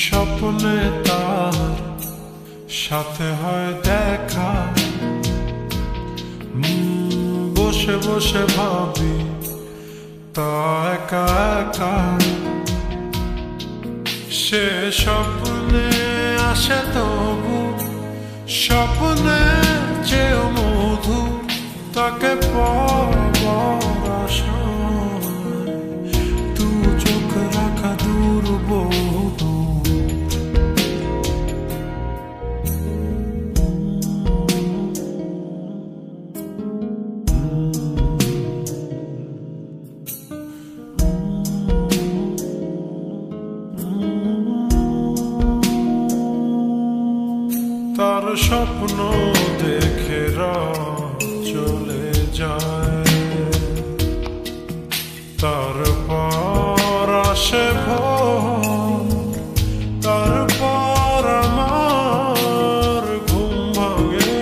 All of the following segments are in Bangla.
স্বপ্নে তার সাথে হয় দেখা, বসে বসে ভাবি তা একা একা। সে স্বপ্নে আসে তবু স্বপ্নে চেয়েও মধু, তাকে পাবার আশায় তু চোখ রাখা দূর বহু। তার স্বপ্ন দেখে চলে যায়, তারপর আসে ভোর, তারপর আমার ঘুম ভাঙে।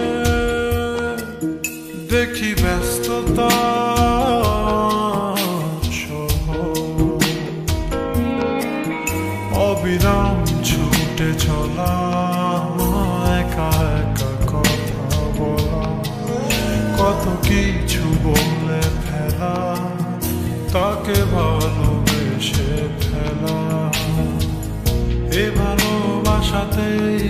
দেখি ব্যস্ততা অবিরাম ছুটে চলা, একা একা কথা বলা, কত কিছু বলে ফেলা, তাকে ভালোবেসে ফেলা। এ ভালোবাসাতেই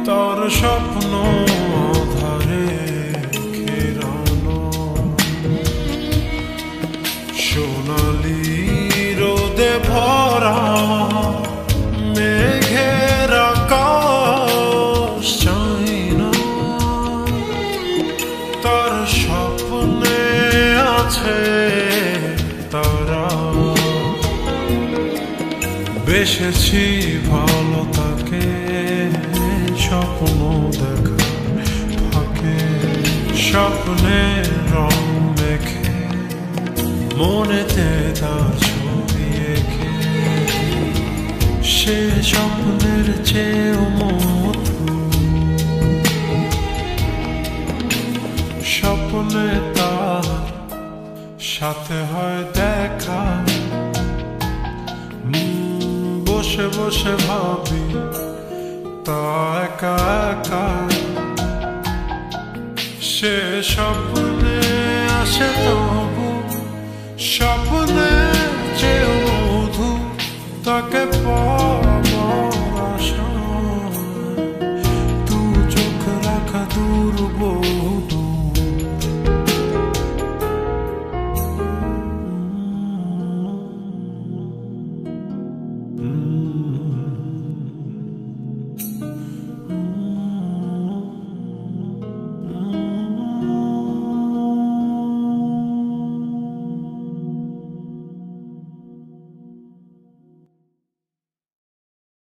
তার স্বপ্ন ধারে ঘেরানো, সোনালি রোদে ভরা মেঘের আকাশ চাই না। তার স্বপ্নে আছে তারা, বেসেছি ভালো তাকে স্বপ্ন দেখা ফাঁকে। স্বপ্নে রং মেখে মনেতে তার ছবি এঁকে, সে স্বপ্নের চেয়েও মধু। স্বপ্নে তার সাথে হয় দেখা, বসে বসে ভাবি তা একা একা। সে স্বপ্নে আসে তবু স্বপ্নে চেয়েও মধু, তাকে